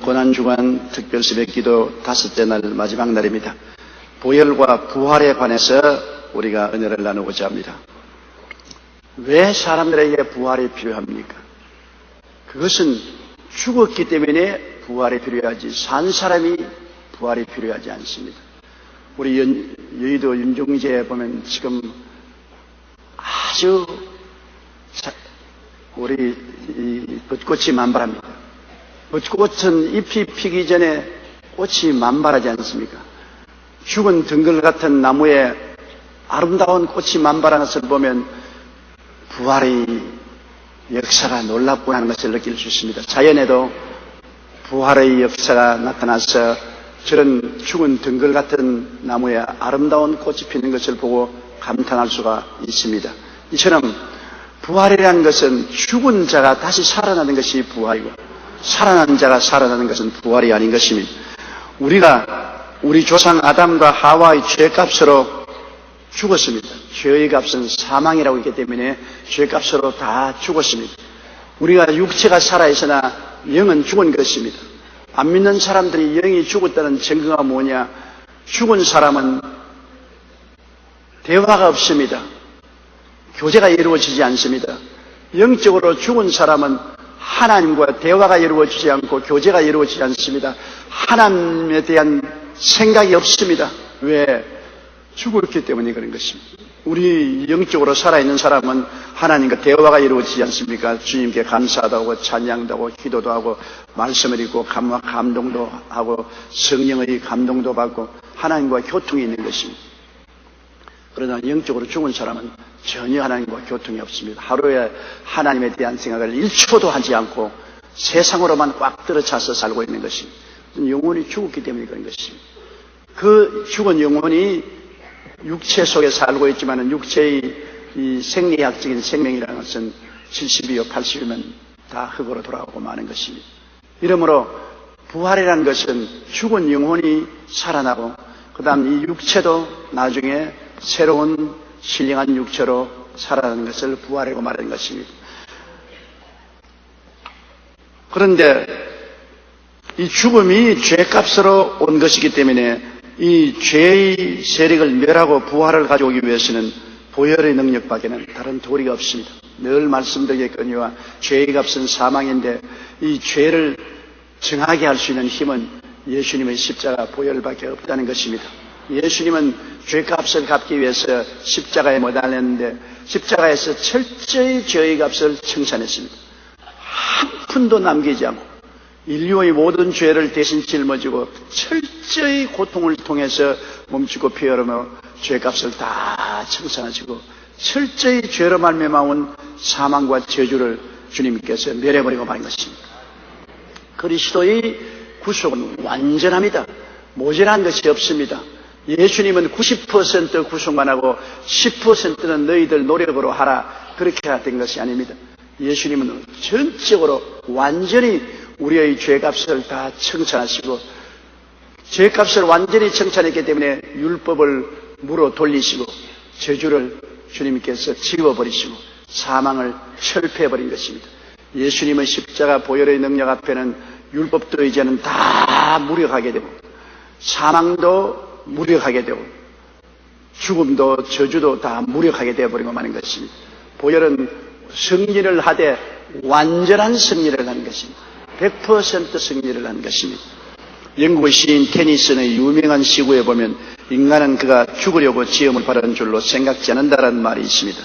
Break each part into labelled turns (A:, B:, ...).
A: 고난주간 특별새벽기도 5째 날 마지막 날입니다. 보혈과 부활에 관해서 우리가 은혜를 나누고자 합니다. 왜 사람들에게 부활이 필요합니까? 그것은 죽었기 때문에 부활이 필요하지 산 사람이 부활이 필요하지 않습니다. 우리 여의도 윤종지에 보면 지금 아주 우리 벚꽃이 만발합니다. 벚꽃은 잎이 피기 전에 꽃이 만발하지 않습니까? 죽은 덩굴 같은 나무에 아름다운 꽃이 만발하는 것을 보면 부활의 역사가 놀랍구나 하는 것을 느낄 수 있습니다. 자연에도 부활의 역사가 나타나서 저런 죽은 덩굴 같은 나무에 아름다운 꽃이 피는 것을 보고 감탄할 수가 있습니다. 이처럼 부활이라는 것은 죽은 자가 다시 살아나는 것이 부활이고 살아난 자가 살아나는 것은 부활이 아닌 것입니다. 우리 조상 아담과 하와의 죄값으로 죽었습니다. 죄의 값은 사망이라고 했기 때문에 죄값으로 다 죽었습니다. 우리가 육체가 살아있으나 영은 죽은 것입니다. 안 믿는 사람들이 영이 죽었다는 증거가 뭐냐? 죽은 사람은 대화가 없습니다. 교제가 이루어지지 않습니다. 영적으로 죽은 사람은 하나님과 대화가 이루어지지 않고 교제가 이루어지지 않습니다. 하나님에 대한 생각이 없습니다. 왜? 죽었기 때문에 그런 것입니다. 우리 영적으로 살아있는 사람은 하나님과 대화가 이루어지지 않습니까? 주님께 감사하다고 찬양도 하고 기도도 하고 말씀을 읽고 감동도 하고 성령의 감동도 받고 하나님과 교통이 있는 것입니다. 그러나 영적으로 죽은 사람은 전혀 하나님과 교통이 없습니다. 하루에 하나님에 대한 생각을 1초도 하지 않고 세상으로만 꽉 들어차서 살고 있는 것입니다. 영혼이 죽었기 때문에 그런 것입니다. 그 죽은 영혼이 육체 속에 살고 있지만 육체의 이 생리학적인 생명이라는 것은 70이요 80이면 다 흙으로 돌아가고 마는 것입니다. 이러므로 부활이라는 것은 죽은 영혼이 살아나고 그 다음 이 육체도 나중에 새로운 신령한 육체로 살아나는 것을 부활이라고 말하는 것입니다. 그런데 이 죽음이 죄값으로 온 것이기 때문에 이 죄의 세력을 멸하고 부활을 가져오기 위해서는 보혈의 능력밖에는 다른 도리가 없습니다. 늘 말씀드리겠거니와 죄의 값은 사망인데 이 죄를 정하게 할 수 있는 힘은 예수님의 십자가 보혈밖에 없다는 것입니다. 예수님은 죄값을 갚기 위해서 십자가에 못 달렸는데 십자가에서 철저히 죄의 값을 청산했습니다. 한 푼도 남기지 않고 인류의 모든 죄를 대신 짊어지고 철저히 고통을 통해서 몸치고 피 흘리며 죄값을 다 청산하시고 철저히 죄로 말미암은 사망과 저주를 주님께서 멸해버리고 마는 것입니다. 그리스도의 구속은 완전합니다. 모자란 것이 없습니다. 예수님은 90% 구속만 하고 10%는 너희들 노력으로 하라 그렇게 된 것이 아닙니다. 예수님은 전적으로 완전히 우리의 죄값을 다 청산하시고 죄값을 완전히 청산했기 때문에 율법을 물어 돌리시고 저주를 주님께서 지워버리시고 사망을 철폐해버린 것입니다. 예수님의 십자가 보혈의 능력 앞에는 율법도 이제는 다 무력하게 되고 사망도 무력하게 되고 죽음도 저주도 다 무력하게 되어버리고 마는 것입니다. 보혈은 승리를 하되 완전한 승리를 하는 것입니다. 100% 승리를 한 것입니다. 영국의 시인 테니슨의 유명한 시구에 보면 인간은 그가 죽으려고 지음을 받은 줄로 생각지 않는다라는 말이 있습니다.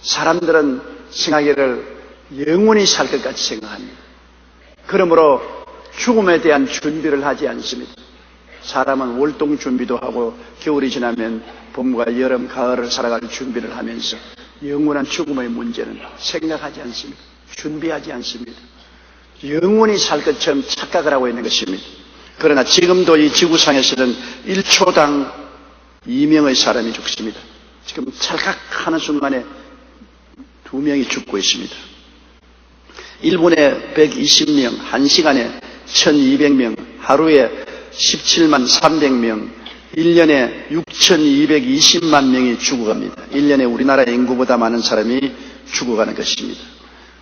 A: 사람들은 생각을 영원히 살 것 같이 생각합니다. 그러므로 죽음에 대한 준비를 하지 않습니다. 사람은 월동 준비도 하고 겨울이 지나면 봄과 여름, 가을을 살아갈 준비를 하면서 영원한 죽음의 문제는 생각하지 않습니다. 준비하지 않습니다. 영원히 살 것처럼 착각을 하고 있는 것입니다. 그러나 지금도 이 지구상에서는 1초당 2명의 사람이 죽습니다. 지금 찰칵하는 순간에 2명이 죽고 있습니다. 1분에 120명, 1시간에 1200명, 하루에 17만 300명, 1년에 6220만 명이 죽어갑니다. 1년에 우리나라 인구보다 많은 사람이 죽어가는 것입니다.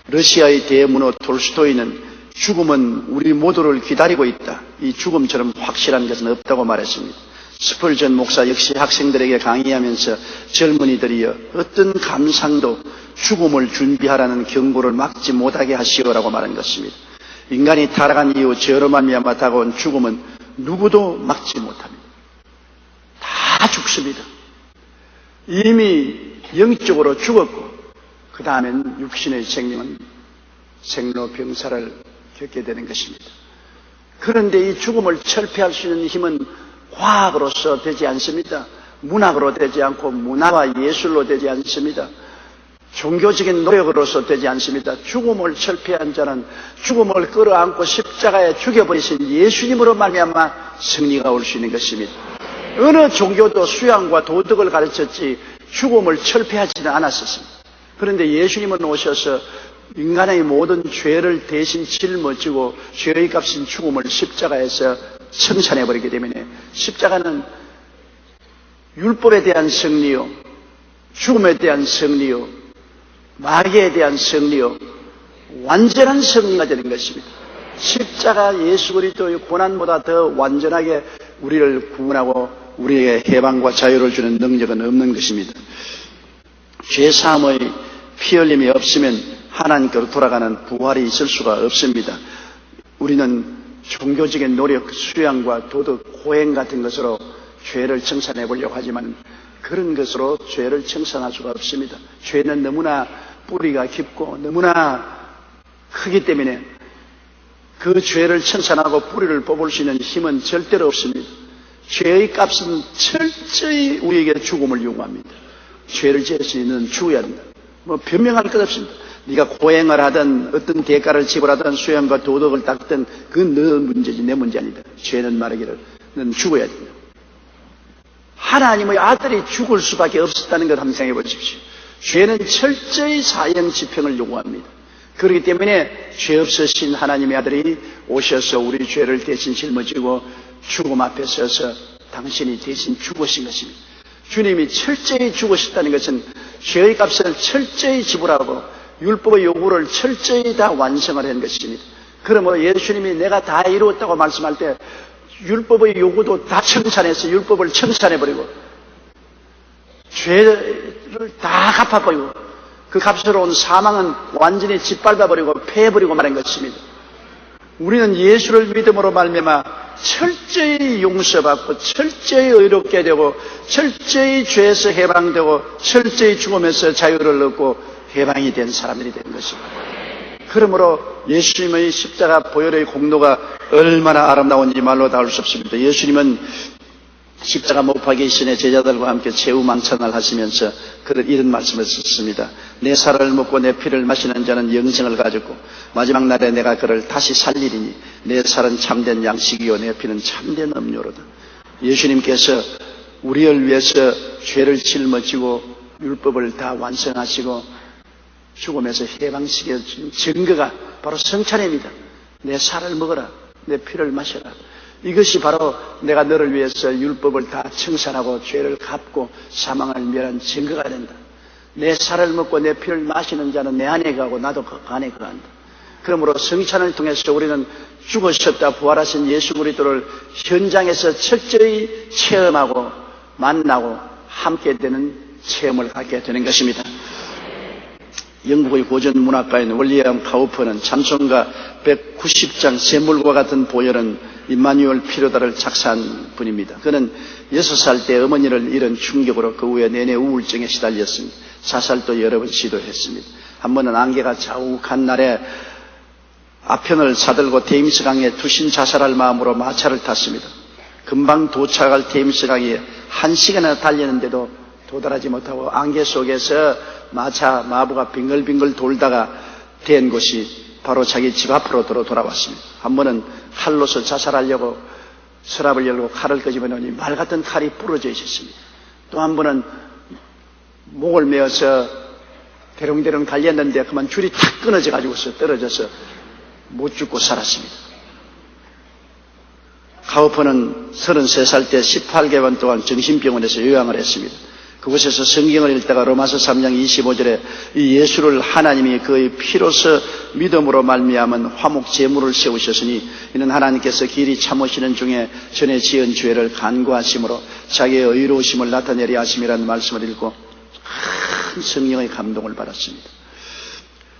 A: 러시아의 대문호 톨스토이는 죽음은 우리 모두를 기다리고 있다. 이 죽음처럼 확실한 것은 없다고 말했습니다. 스펄전 목사 역시 학생들에게 강의하면서 젊은이들이여 어떤 감상도 죽음을 준비하라는 경고를 막지 못하게 하시오라고 말한 것입니다. 인간이 타락한 이후 죄로 말미암아 다가온 죽음은 누구도 막지 못합니다. 다 죽습니다. 이미 영적으로 죽었고 그 다음엔 육신의 생명은 생로병사를 겪게 되는 것입니다. 그런데 이 죽음을 철폐할 수 있는 힘은 과학으로서 되지 않습니다. 문학으로 되지 않고 문화와 예술로 되지 않습니다. 종교적인 노력으로서 되지 않습니다. 죽음을 철폐한 자는 죽음을 끌어안고 십자가에 죽여버리신 예수님으로 말미암아 승리가 올 수 있는 것입니다. 어느 종교도 수양과 도덕을 가르쳤지 죽음을 철폐하지는 않았었습니다. 그런데 예수님은 오셔서 인간의 모든 죄를 대신 짊어지고 죄의 값인 죽음을 십자가에서 청산해버리기 때문에 십자가는 율법에 대한 승리요, 죽음에 대한 승리요, 마귀에 대한 승리요, 완전한 승리가 되는 것입니다. 십자가 예수 그리스도의 고난보다 더 완전하게 우리를 구원하고 우리에게 해방과 자유를 주는 능력은 없는 것입니다. 죄사함의 피 흘림이 없으면 하나님께로 돌아가는 부활이 있을 수가 없습니다. 우리는 종교적인 노력, 수양과 도덕, 고행 같은 것으로 죄를 청산해 보려고 하지만 그런 것으로 죄를 청산할 수가 없습니다. 죄는 너무나 뿌리가 깊고 너무나 크기 때문에 그 죄를 청산하고 뿌리를 뽑을 수 있는 힘은 절대로 없습니다. 죄의 값은 철저히 우리에게 죽음을 요구합니다. 죄를 지을 수 있는 죽어야 된다. 변명할 것 없습니다. 네가 고행을 하든 어떤 대가를 지불하든 수양과 도덕을 닦든 그건 너 문제지 내 문제 아니다. 죄는 말하기를 넌 죽어야 된다. 하나님의 아들이 죽을 수밖에 없었다는 걸 한번 생각해 보십시오. 죄는 철저히 사형 집행을 요구합니다. 그렇기 때문에 죄 없으신 하나님의 아들이 오셔서 우리 죄를 대신 짊어지고 죽음 앞에 서서 당신이 대신 죽으신 것입니다. 주님이 철저히 죽으셨다는 것은 죄의 값을 철저히 지불하고 율법의 요구를 철저히 다 완성을 한 것입니다. 그러므로 예수님이 내가 다 이루었다고 말씀할 때 율법의 요구도 다 청산해서 율법을 청산해버리고 죄를 다 갚아버리고 그 값으로 온 사망은 완전히 짓밟아버리고 패해버리고 말한 것입니다. 우리는 예수를 믿음으로 말미암아 철저히 용서받고 철저히 의롭게 되고 철저히 죄에서 해방되고 철저히 죽음에서 자유를 얻고 해방이 된 사람들이 된 것입니다. 그러므로 예수님의 십자가 보혈의 공로가 얼마나 아름다운지 말로 다 알 수 없습니다. 예수님은 십자가 못 박이기 전에 제자들과 함께 최후망찬을 하시면서 이런 말씀을 썼습니다. 내 살을 먹고 내 피를 마시는 자는 영생을 가졌고 마지막 날에 내가 그를 다시 살리리니 내 살은 참된 양식이요 내 피는 참된 음료로다. 예수님께서 우리를 위해서 죄를 짊어지고 율법을 다 완성하시고 죽음에서 해방시켜 준 증거가 바로 성찬입니다. 내 살을 먹어라. 내 피를 마셔라. 이것이 바로 내가 너를 위해서 율법을 다 청산하고 죄를 갚고 사망을 멸한 증거가 된다. 내 살을 먹고 내 피를 마시는 자는 내 안에 가고 나도 그 안에 거한다. 그러므로 성찬을 통해서 우리는 죽으셨다 부활하신 예수 그리스도를 현장에서 철저히 체험하고 만나고 함께 되는 체험을 갖게 되는 것입니다. 영국의 고전 문학가인 윌리엄 카우퍼는 찬송가 190장 샘물과 같은 보혈은 임마누엘 피로다를 작사한 분입니다. 그는 6살 때 어머니를 잃은 충격으로 그 후에 내내 우울증에 시달렸습니다. 자살도 여러 번 시도했습니다. 한 번은 안개가 자욱한 날에 아편을 사들고 테임스강에 투신 자살할 마음으로 마차를 탔습니다. 금방 도착할 테임스강에 1시간이나 달리는데도 도달하지 못하고 안개 속에서 마부가 빙글빙글 돌다가 된 곳이 바로 자기 집 앞으로 돌아왔습니다. 한 번은 칼로서 자살하려고 서랍을 열고 칼을 끄집어내니 말 같은 칼이 부러져 있었습니다. 또 한 번은 목을 메어서 대롱대롱 달렸는데 그만 줄이 탁 끊어져 가지고서 떨어져서 못 죽고 살았습니다. 카우퍼는 33살 때 18개월 동안 정신병원에서 요양을 했습니다. 그곳에서 성경을 읽다가 로마서 3장 25절에 이 예수를 하나님이 그의 피로서 믿음으로 말미암은 화목 제물을 세우셨으니 이는 하나님께서 길이 참으시는 중에 전에 지은 죄를 간구하심으로 자기의 의로우심을 나타내려 하심이라는 말씀을 읽고 큰 성령의 감동을 받았습니다.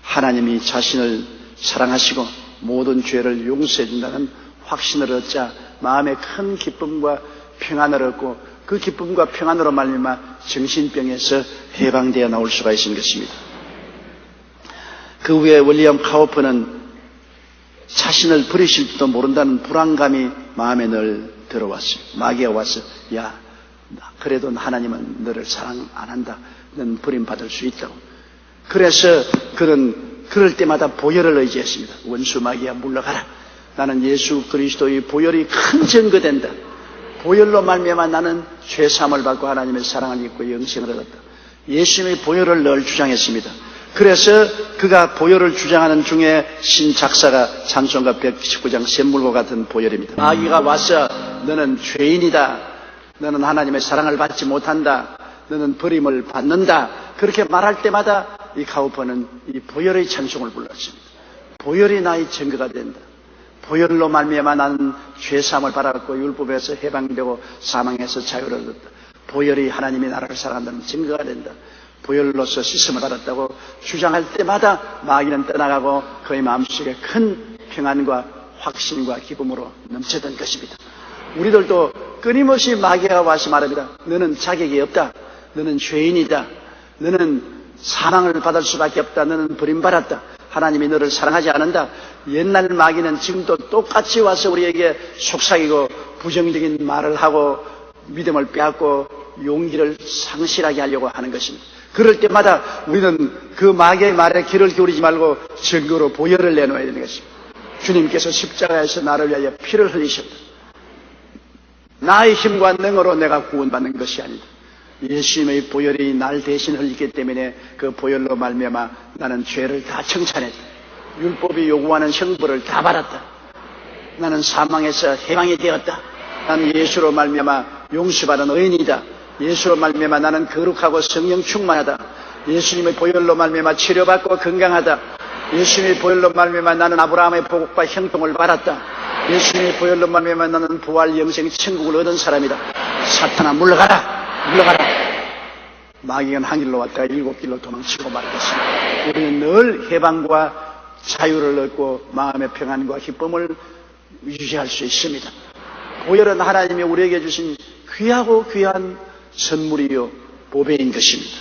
A: 하나님이 자신을 사랑하시고 모든 죄를 용서해 준다는 확신을 얻자 마음에 큰 기쁨과 평안을 얻고 그 기쁨과 평안으로 말미암아 정신병에서 해방되어 나올 수가 있는 것입니다. 그 후에 윌리엄 카우퍼는 자신을 버리실지도 모른다는 불안감이 마음에 늘 들어왔어요. 마귀가 와서 야, 그래도 하나님은 너를 사랑 안 한다. 넌 버림받을 수 있다고. 그래서 그는 그럴 때마다 보혈을 의지했습니다. 원수 마귀야 물러가라. 나는 예수 그리스도의 보혈이 큰 증거된다. 보혈로 말미암아 나는 죄사함을 받고 하나님의 사랑을 입고 영생을 얻었다. 예수님의 보혈을 늘 주장했습니다. 그래서 그가 보혈을 주장하는 중에 신작사가 찬송가 119장 샘물과 같은 보혈입니다. 마귀가 와서 너는 죄인이다. 너는 하나님의 사랑을 받지 못한다. 너는 버림을 받는다. 그렇게 말할 때마다 이 카우퍼는 이 보혈의 찬송을 불렀습니다. 보혈이 나의 증거가 된다. 보혈로 말미암아 나는 죄사함을 받았고 율법에서 해방되고 사망에서 자유를 얻었다. 보혈이 하나님이 나라를 사랑한다는 증거가 된다. 보혈로서 씻음을 받았다고 주장할 때마다 마귀는 떠나가고 그의 마음속에 큰 평안과 확신과 기쁨으로 넘치던 것입니다. 우리들도 끊임없이 마귀가 와서 말합니다. 너는 자격이 없다. 너는 죄인이다. 너는 사망을 받을 수밖에 없다. 너는 버림받았다. 하나님이 너를 사랑하지 않는다. 옛날 마귀는 지금도 똑같이 와서 우리에게 속삭이고 부정적인 말을 하고 믿음을 빼앗고 용기를 상실하게 하려고 하는 것입니다. 그럴 때마다 우리는 그 마귀의 말에 귀를 기울이지 말고 증거로 보혈을 내놓아야 되는 것입니다. 주님께서 십자가에서 나를 위하여 피를 흘리셨다. 나의 힘과 능으로 내가 구원받는 것이 아니다. 예수님의 보혈이 날 대신 흘리기 때문에 그 보혈로 말미암아 나는 죄를 다 청산했다. 율법이 요구하는 형벌을 다 받았다. 나는 사망에서 해방이 되었다. 나는 예수로 말미암아 용서받은 의인이다. 예수로 말미암아 나는 거룩하고 성령 충만하다. 예수님의 보혈로 말미암아 치료받고 건강하다. 예수님의 보혈로 말미암아 나는 아브라함의 복과 형통을 받았다. 예수님의 보혈로 말미암아 나는 부활 영생 천국을 얻은 사람이다. 사탄아 물러가라. 물러가라. 마귀는 한 길로 왔다가 7길로 도망치고 말겠습니다. 우리는 늘 해방과 자유를 얻고 마음의 평안과 기쁨을 유지할 수 있습니다. 보혈은 하나님이 우리에게 주신 귀하고 귀한 선물이요 보배인 것입니다.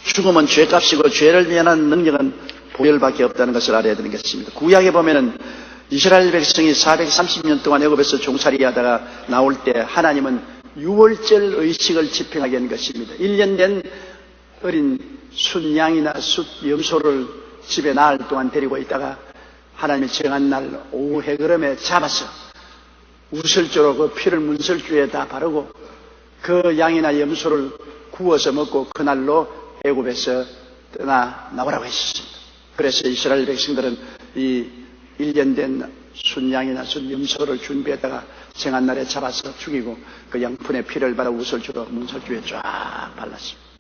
A: 죽음은 죄값이고 죄를 면하는 능력은 보혈밖에 없다는 것을 알아야 되는 것입니다. 구약에 보면은 이스라엘 백성이 430년 동안 애굽에서 종살이 하다가 나올 때 하나님은 유월절 의식을 집행하게 한 것입니다. 1년 된 어린 순양이나 숫염소를 집에 나흘 동안 데리고 있다가 하나님이 정한 날 오후 해그름에 잡아서 우설조로 그 피를 문설주에 다 바르고 그 양이나 염소를 구워서 먹고 그날로 애굽에서 나오라고 했습니다. 그래서 이스라엘 백성들은 이 1년 된 순양이나 순염소를 준비했다가 정한 날에 잡아서 죽이고 그 양푼의 피를 바라 우설주로 문설주에 쫙 발랐습니다.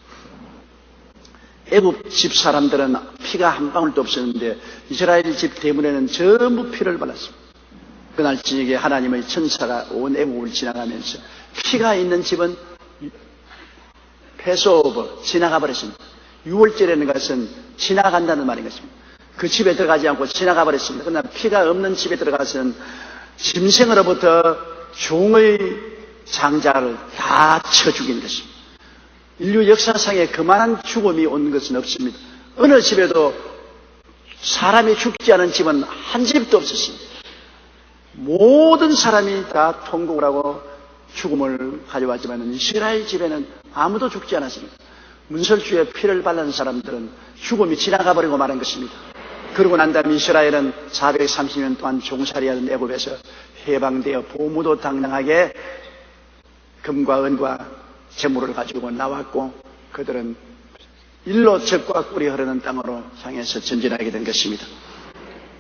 A: 애굽 집 사람들은 피가 한 방울도 없었는데 이스라엘 집 대문에는 전부 피를 발랐습니다. 그날 저녁에 하나님의 천사가 온 애국을 지나가면서 피가 있는 집은 패스오버 지나가 버렸습니다. 6월절에는 것은 지나간다는 말인 것입니다. 그 집에 들어가지 않고 지나가 버렸습니다. 그러나 피가 없는 집에 들어가서는 짐승으로부터 종의 장자를 다 쳐 죽인 것입니다. 인류 역사상에 그만한 죽음이 온 것은 없습니다. 어느 집에도 사람이 죽지 않은 집은 한 집도 없었습니다. 모든 사람이 다 통곡을 하고 죽음을 가져왔지만 이스라엘 집에는 아무도 죽지 않았습니다. 문설주에 피를 발른 사람들은 죽음이 지나가 버리고 말한 것입니다. 그러고 난 다음에 이스라엘은 430년 동안 종살이하던 애굽에서 해방되어 보무도당당하게 금과 은과 재물을 가지고 나왔고 그들은 일로 젖과 꿀이 흐르는 땅으로 향해서 전진하게 된 것입니다.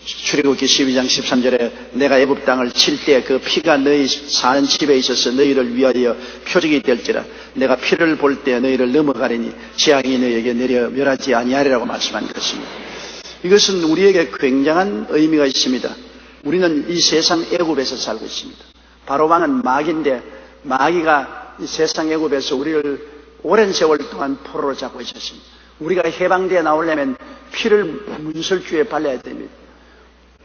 A: 출애굽기 12장 13절에 내가 애굽 땅을 칠 때 그 피가 너희 사는 집에 있어서 너희를 위하여 표적이 될지라. 내가 피를 볼 때 너희를 넘어가리니 재앙이 너희에게 내려 멸하지 아니하리라고 말씀한 것입니다. 이것은 우리에게 굉장한 의미가 있습니다. 우리는 이 세상 애굽에서 살고 있습니다. 바로 왕은 마귀인데 마귀가 이 세상 애굽에서 우리를 오랜 세월 동안 포로로 잡고 있었습니다. 우리가 해방되어 나오려면 피를 문설주에 발라야 됩니다.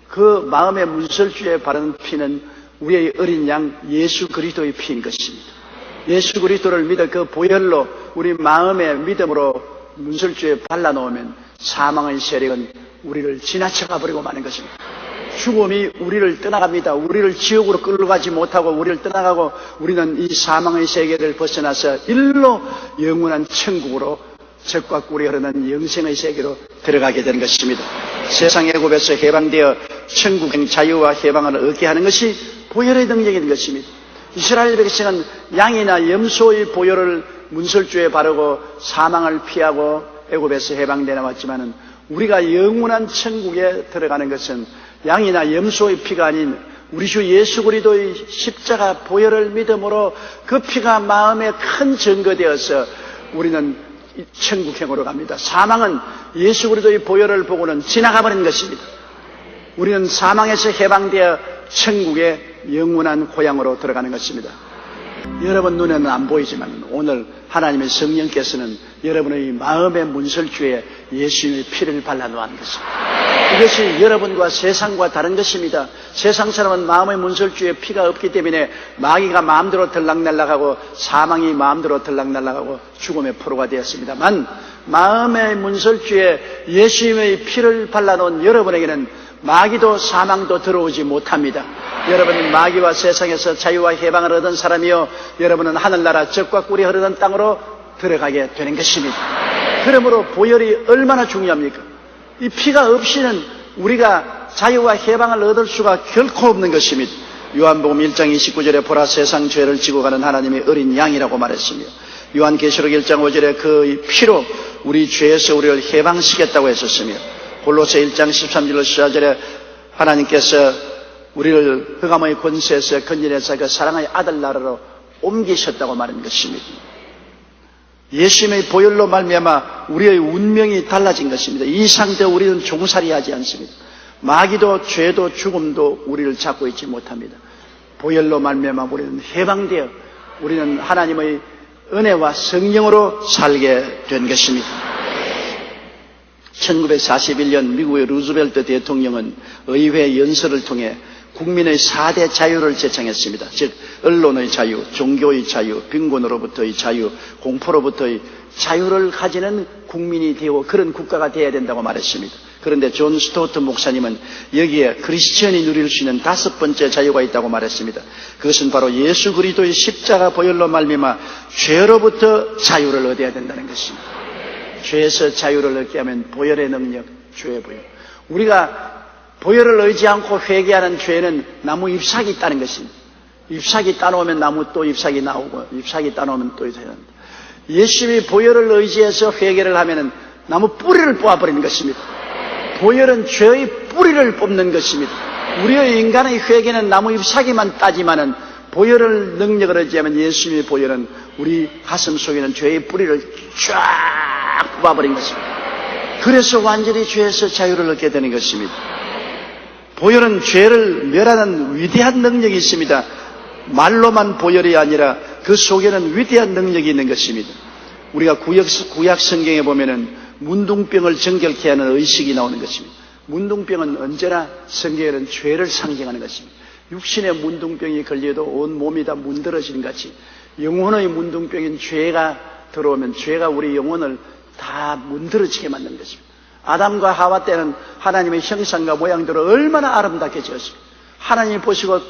A: 그 마음의 문설주에 바른 피는 우리의 어린 양 예수 그리스도의 피인 것입니다. 예수 그리스도를 믿어 그 보혈로 우리 마음의 믿음으로 문설주에 발라놓으면 사망의 세력은 우리를 지나쳐가 버리고 마는 것입니다. 죽음이 우리를 떠나갑니다. 우리를 지옥으로 끌어가지 못하고 우리를 떠나가고 우리는 이 사망의 세계를 벗어나서 일로 영원한 천국으로 적과 꿀이 흐르는 영생의 세계로 들어가게 되는 것입니다. 세상 애굽에서 해방되어 천국의 자유와 해방을 얻게 하는 것이 보혈의 능력인 것입니다. 이스라엘 백성은 양이나 염소의 보혈을 문설주에 바르고 사망을 피하고 애굽에서 해방되어 나왔지만은 우리가 영원한 천국에 들어가는 것은 양이나 염소의 피가 아닌 우리 주 예수 그리스도의 십자가 보혈을 믿음으로 그 피가 마음에 큰 증거되어서 우리는 천국행으로 갑니다. 사망은 예수 그리스도의 보혈을 보고는 지나가 버린 것입니다. 우리는 사망에서 해방되어 천국의 영원한 고향으로 들어가는 것입니다. 여러분 눈에는 안 보이지만 오늘 하나님의 성령께서는 여러분의 마음의 문설주에 예수님의 피를 발라놓은 것입니다. 이것이 여러분과 세상과 다른 것입니다. 세상 사람은 마음의 문설주에 피가 없기 때문에 마귀가 마음대로 들락날락하고 사망이 마음대로 들락날락하고 죽음의 포로가 되었습니다만 마음의 문설주에 예수님의 피를 발라놓은 여러분에게는 마귀도 사망도 들어오지 못합니다. 여러분은 마귀와 세상에서 자유와 해방을 얻은 사람이요 여러분은 하늘나라 젖과 꿀이 흐르는 땅으로 들어가게 되는 것입니다. 그러므로 보혈이 얼마나 중요합니까? 이 피가 없이는 우리가 자유와 해방을 얻을 수가 결코 없는 것입니다. 요한복음 1장 29절에 보라 세상 죄를 지고 가는 하나님의 어린 양이라고 말했으며 요한계시록 1장 5절에 그 피로 우리 죄에서 우리를 해방시켰다고 했었으며 골로새 1장 13절로 14절에 하나님께서 우리를 흑암의 권세에서 건져내서 그 사랑의 아들 나라로 옮기셨다고 말한 것입니다. 예수님의 보혈로 말미암아 우리의 운명이 달라진 것입니다. 이 상태 우리는 종살이하지 않습니다. 마귀도 죄도 죽음도 우리를 잡고 있지 못합니다. 보혈로 말미암아 우리는 해방되어 우리는 하나님의 은혜와 성령으로 살게 된 것입니다. 1941년 미국의 루즈벨트 대통령은 의회 연설을 통해 국민의 4대 자유를 제창했습니다. 즉 언론의 자유, 종교의 자유, 빈곤으로부터의 자유, 공포로부터의 자유를 가지는 국민이 되고 그런 국가가 되어야 된다고 말했습니다. 그런데 존 스토트 목사님은 여기에 크리스천이 누릴 수 있는 5번째 자유가 있다고 말했습니다. 그것은 바로 예수 그리스도의 십자가 보혈로 말미암아 죄로부터 자유를 얻어야 된다는 것입니다. 죄에서 자유를 얻게 하면 보혈의 능력, 죄의 보혈. 우리가 보혈을 의지 않고 회개하는 죄는 나무 잎사귀 따는 것입니다. 잎사귀 따놓으면 나무 또 잎사귀 나오고 잎사귀 따놓으면 또 있어야 합니다. 예수님이 보혈을 의지해서 회개를 하면 나무 뿌리를 뽑아버리는 것입니다. 보혈은 죄의 뿌리를 뽑는 것입니다. 우리의 인간의 회개는 나무 잎사귀만 따지만은 보혈을 능력을 의지하면 예수님의 보혈은 우리 가슴 속에 있는 죄의 뿌리를 쫙 뽑아버린 것입니다. 그래서 완전히 죄에서 자유를 얻게 되는 것입니다. 보혈은 죄를 멸하는 위대한 능력이 있습니다. 말로만 보혈이 아니라 그 속에는 위대한 능력이 있는 것입니다. 우리가 구약 성경에 보면은 문둥병을 정결케 하는 의식이 나오는 것입니다. 문둥병은 언제나 성경에는 죄를 상징하는 것입니다. 육신의 문둥병이 걸려도 온 몸이 다 문드러지는 같이 영혼의 문둥병인 죄가 들어오면 죄가 우리 영혼을 다 문드러지게 만드는 것입니다. 아담과 하와 때는 하나님의 형상과 모양대로 얼마나 아름답게 지었습니다. 하나님 보시고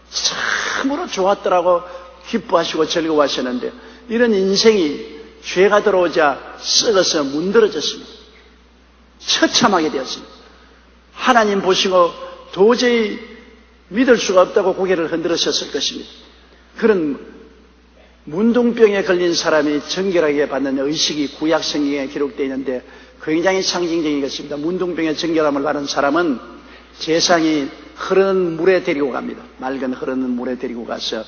A: 참으로 좋았더라고 기뻐하시고 즐거워하셨는데 이런 인생이 죄가 들어오자 썩어서 문드러졌습니다. 처참하게 되었습니다. 하나님 보시고 도저히 믿을 수가 없다고 고개를 흔들으셨을 것입니다. 그런 문둥병에 걸린 사람이 정결하게 받는 의식이 구약 성경에 기록되어 있는데 굉장히 상징적인 것입니다. 문둥병의 정결함을 받은 사람은 제사장이 흐르는 물에 데리고 갑니다. 맑은 흐르는 물에 데리고 가서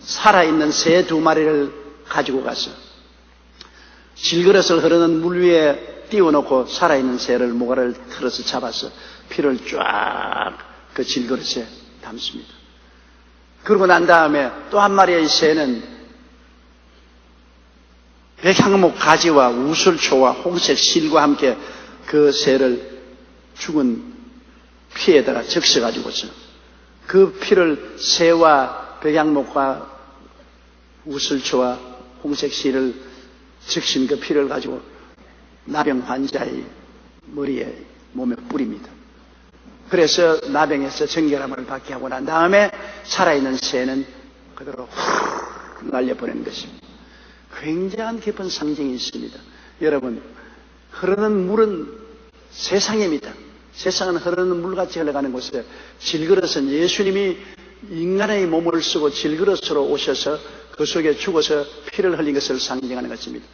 A: 살아있는 새 2마리를 가지고 가서 질그릇을 흐르는 물 위에 띄워놓고 살아있는 새를 모가를 틀어서 잡아서 피를 쫙 그 질그릇에 담습니다. 그러고 난 다음에 또 한 마리의 새는 백향목 가지와 우슬초와 홍색 실과 함께 그 새를 죽은 피에다가 적셔가지고서 그 피를 새와 백향목과 우슬초와 홍색 실을 적신 그 피를 가지고 나병 환자의 머리에 몸에 뿌립니다. 그래서 나병에서 정결함을 받게 하고 난 다음에 살아있는 새는 그대로 훅 날려보내는 것입니다. 굉장한 깊은 상징이 있습니다. 여러분, 흐르는 물은 세상입니다. 세상은 흐르는 물같이 흘러가는 곳에 질그릇은 예수님이 인간의 몸을 쓰고 질그릇으로 오셔서 그 속에 죽어서 피를 흘린 것을 상징하는 것입니다.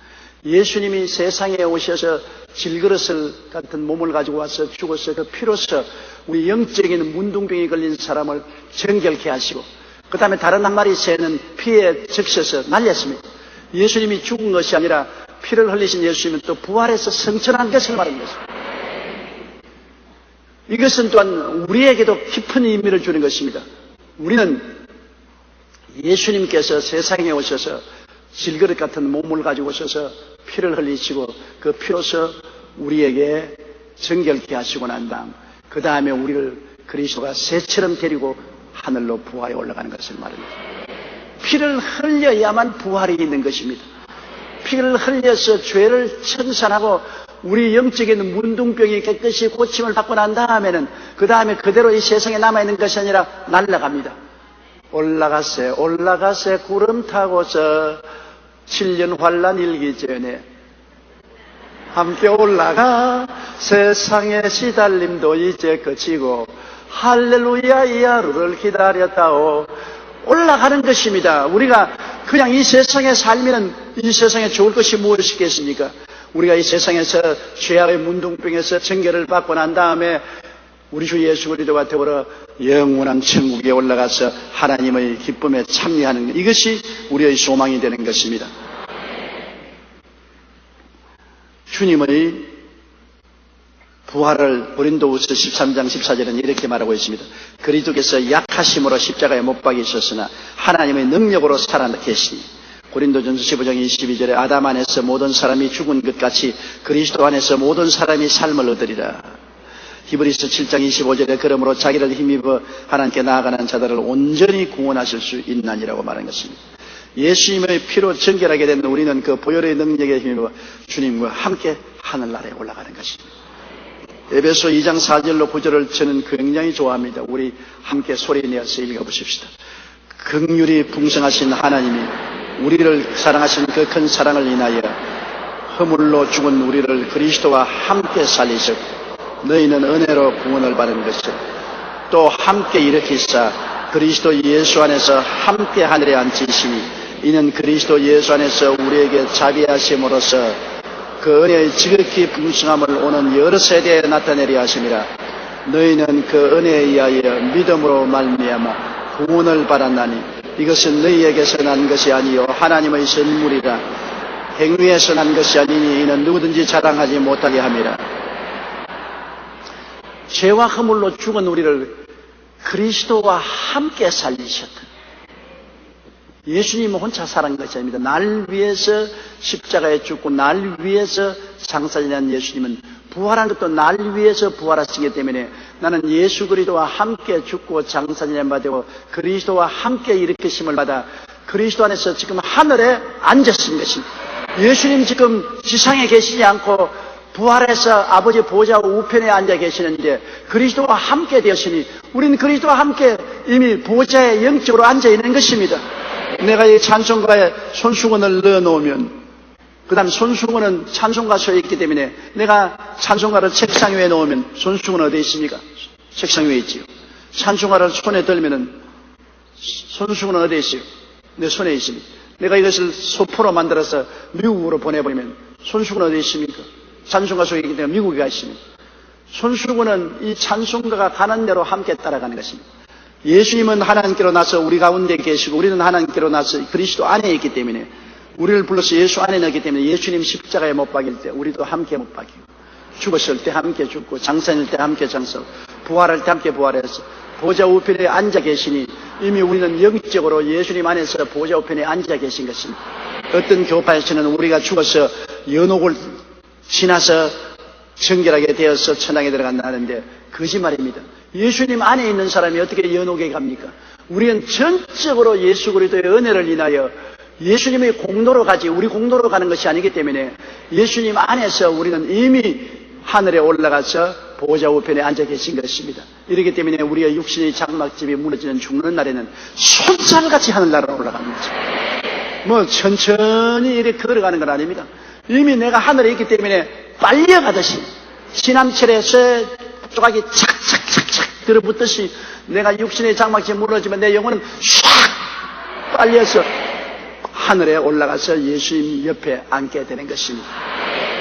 A: 예수님이 세상에 오셔서 질그릇을 같은 몸을 가지고 와서 죽어서 그 피로서 우리 영적인 문둥병이 걸린 사람을 정결케 하시고 그 다음에 다른 한 마리 새는 피에 적셔서 날렸습니다. 예수님이 죽은 것이 아니라 피를 흘리신 예수님은 또 부활해서 성천한 것을 말하는 것입니다. 이것은 또한 우리에게도 깊은 의미를 주는 것입니다. 우리는 예수님께서 세상에 오셔서 질그릇 같은 몸을 가지고 오셔서 피를 흘리시고 그 피로서 우리에게 정결케 하시고 난 다음 그 다음에 우리를 그리스도가 새처럼 데리고 하늘로 부하에 올라가는 것을 말합니다. 피를 흘려야만 부활이 있는 것입니다. 피를 흘려서 죄를 청산하고 우리 영적인 문둥병이 깨끗이 고침을 받고 난 다음에는 그 다음에 그대로 이 세상에 남아있는 것이 아니라 날아갑니다. 올라가세 구름 타고서 7년 환란 일기 전에 함께 올라가 세상의 시달림도 이제 그치고 할렐루야 이 하루를 기다렸다오. 올라가는 것입니다. 우리가 그냥 이 세상에 살면은 이 세상에 좋을 것이 무엇이겠습니까? 우리가 이 세상에서 죄악의 문둥병에서 정결을 받고 난 다음에 우리 주 예수 그리스도와 더불어 영원한 천국에 올라가서 하나님의 기쁨에 참여하는 이것이 우리의 소망이 되는 것입니다. 주님의 부활을 고린도후서 13장 14절은 이렇게 말하고 있습니다. 그리스도께서 약하심으로 십자가에 못 박이셨으나 하나님의 능력으로 살아계시니 고린도전서 15장 22절에 아담 안에서 모든 사람이 죽은 것 같이 그리스도 안에서 모든 사람이 삶을 얻으리라. 히브리서 7장 25절에 그러므로 자기를 힘입어 하나님께 나아가는 자들을 온전히 구원하실 수 있나니라고 말한 것입니다. 예수님의 피로 정결하게 된 우리는 그 보혈의 능력에 힘입어 주님과 함께 하늘나라에 올라가는 것입니다. 에베소 2장 4절로 9절을 저는 굉장히 좋아합니다. 우리 함께 소리내어서 읽어보십시다. 긍휼이 풍성하신 하나님이 우리를 사랑하신 그 큰 사랑을 인하여 허물로 죽은 우리를 그리스도와 함께 살리셨고 너희는 은혜로 구원을 받은 것을 또 함께 일으키사 그리스도 예수 안에서 함께 하늘에 앉히시니 이는 그리스도 예수 안에서 우리에게 자비하심으로써 그 은혜의 지극히 풍성함을 오는 여러 세대에 나타내려 하심이라. 너희는 그 은혜에 의하여 믿음으로 말미암아 구원을 받았나니 이것은 너희에게서 난 것이 아니요 하나님의 선물이라. 행위에서 난 것이 아니니 이는 누구든지 자랑하지 못하게 함이라. 죄와 허물로 죽은 우리를 그리스도와 함께 살리셨다. 예수님은 혼자 살은 것이 아닙니다. 날 위해서 십자가에 죽고 날 위해서 장사지난 예수님은 부활한 것도 날 위해서 부활하시기 때문에 나는 예수 그리스도와 함께 죽고 장사지난 바 되고 그리스도와 함께 일으키심을 받아 그리스도 안에서 지금 하늘에 앉았은 것입니다. 예수님 지금 지상에 계시지 않고 부활해서 아버지 보좌 우편에 앉아 계시는데 그리스도와 함께 되었으니 우리는 그리스도와 함께 이미 보좌에 영적으로 앉아 있는 것입니다. 내가 이 찬송가에 손수건을 넣어놓으면 그 다음 손수건은 찬송가소에 있기 때문에 내가 찬송가를 책상 위에 놓으면 손수건은 어디에 있습니까? 책상 위에 있지요. 찬송가를 손에 들면은 손수건은 어디에 있어요? 내 손에 있습니다. 내가 이것을 소포로 만들어서 미국으로 보내버리면 손수건은 어디에 있습니까? 찬송가 속에 있기 때문에 미국에 가 있습니다. 손수건은 이 찬송가가 가는 대로 함께 따라가는 것입니다. 예수님은 하나님께로 나서 우리 가운데 계시고 우리는 하나님께로 나서 그리스도 안에 있기 때문에 우리를 불러서 예수 안에 넣기 때문에 예수님 십자가에 못 박일 때 우리도 함께 못 박이고 죽었을 때 함께 죽고 장사일 때 함께 장사하고 부활할 때 함께 부활해서 보좌 우편에 앉아 계시니 이미 우리는 영적으로 예수님 안에서 보좌 우편에 앉아 계신 것입니다. 어떤 교파에서는 우리가 죽어서 연옥을 지나서 정결하게 되어서 천당에 들어간다 하는데 거짓말입니다. 예수님 안에 있는 사람이 어떻게 연옥에 갑니까? 우리는 전적으로 예수 그리스도의 은혜를 인하여 예수님의 공로로 가지 우리 공로로 가는 것이 아니기 때문에 예수님 안에서 우리는 이미 하늘에 올라가서 보좌 우편에 앉아 계신 것입니다. 이렇기 때문에 우리의 육신의 장막집이 무너지는 죽는 날에는 손살같이 하늘나라로 올라가는 거죠. 뭐 천천히 이렇게 걸어가는 건 아닙니다. 이미 내가 하늘에 있기 때문에 빨려가듯이 지남철에서 조각이 착착착착 들어붙듯이 내가 육신의 장막집이 무너지면 내 영혼은 샥 빨려서 하늘에 올라가서 예수님 옆에 앉게 되는 것입니다.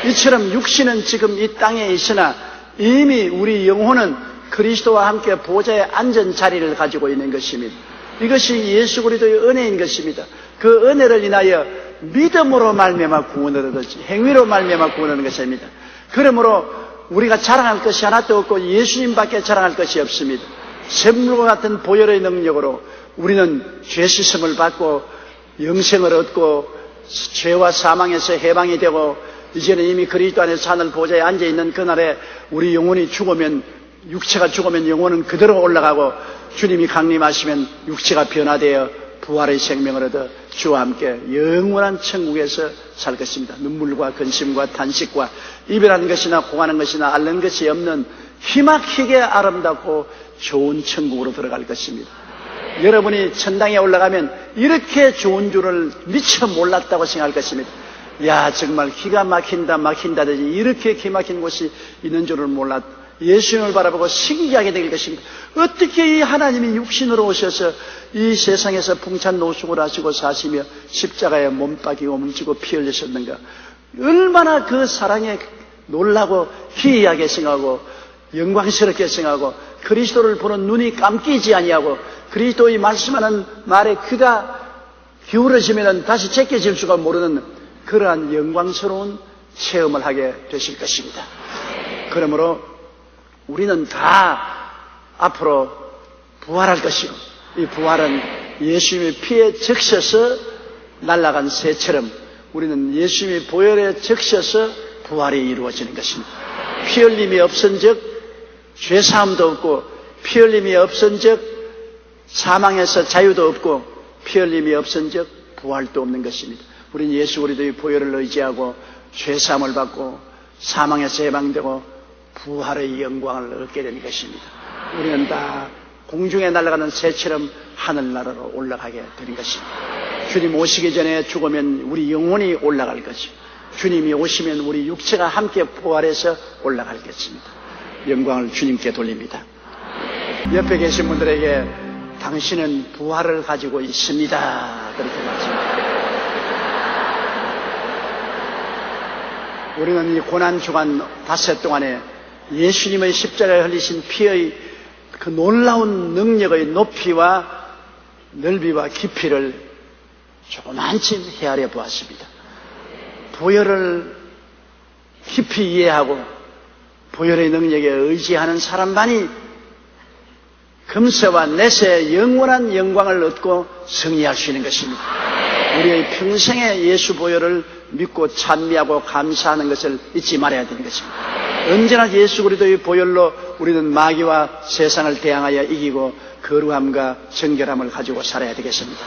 A: 이처럼 육신은 지금 이 땅에 있으나 이미 우리 영혼은 그리스도와 함께 보좌에 앉은 자리를 가지고 있는 것입니다. 이것이 예수 그리스도의 은혜인 것입니다. 그 은혜를 인하여 믿음으로 말미암아 구원을 얻었지 행위로 말미암아 구원을 얻는 것입니다. 그러므로 우리가 자랑할 것이 하나도 없고 예수님밖에 자랑할 것이 없습니다. 샘물과 같은 보혈의 능력으로 우리는 죄 씻음을 받고 영생을 얻고 죄와 사망에서 해방이 되고 이제는 이미 그리스도 안에서 하늘 보좌에 앉아있는 그날에 우리 영혼이 죽으면 육체가 죽으면 영혼은 그대로 올라가고 주님이 강림하시면 육체가 변화되어 부활의 생명을 얻어 주와 함께 영원한 천국에서 살 것입니다. 눈물과 근심과 탄식과 이별하는 것이나 공하는 것이나 앓는 것이 없는 희막히게 아름답고 좋은 천국으로 들어갈 것입니다. 여러분이 천당에 올라가면 이렇게 좋은 줄을 미처 몰랐다고 생각할 것입니다. 야, 정말 기가 막힌다든지 이렇게 기막힌 곳이 있는 줄을 몰랐다. 예수님을 바라보고 신기하게 될 것입니다. 어떻게 이 하나님이 육신으로 오셔서 이 세상에서 풍찬 노숙을 하시고 사시며 십자가에 몸 박이고 뭉치고 피 흘리셨는가. 얼마나 그 사랑에 놀라고 희귀하게 생각하고 영광스럽게 생각하고 그리스도를 보는 눈이 감기지 아니하고 그리스도의 말씀하는 말에 귀가 기울어지면 다시 제껴질 수가 모르는 그러한 영광스러운 체험을 하게 되실 것입니다. 그러므로 우리는 다 앞으로 부활할 것이고 이 부활은 예수님의 피에 적셔서 날아간 새처럼 우리는 예수님의 보혈에 적셔서 부활이 이루어지는 것입니다. 피 흘림이 없은 즉 죄사함도 없고 피 흘림이 없은 즉 사망에서 자유도 없고 피 흘림이 없은 즉 부활도 없는 것입니다. 우리는 예수 그리스도의 보혈을 의지하고 죄사함을 받고 사망에서 해방되고 부활의 영광을 얻게 되는 것입니다. 우리는 다 공중에 날아가는 새처럼 하늘나라로 올라가게 되는 것입니다. 주님 오시기 전에 죽으면 우리 영혼이 올라갈 것이고 주님이 오시면 우리 육체가 함께 부활해서 올라갈 것입니다. 영광을 주님께 돌립니다. 옆에 계신 분들에게 당신은 부활을 가지고 있습니다. 그렇게 말씀합니다. 우리는 이 고난주간 닷새 동안에 예수님의 십자가에 흘리신 피의 그 놀라운 능력의 높이와 넓이와 깊이를 조금만쯤 헤아려 보았습니다. 보혈을 깊이 이해하고 보혈의 능력에 의지하는 사람만이 금세와 내세 영원한 영광을 얻고 승리할 수 있는 것입니다. 우리의 평생에 예수 보혈을 믿고 찬미하고 감사하는 것을 잊지 말아야 되는 것입니다. 언제나 예수 그리스도의 보혈로 우리는 마귀와 세상을 대항하여 이기고 거룩함과 정결함을 가지고 살아야 되겠습니다.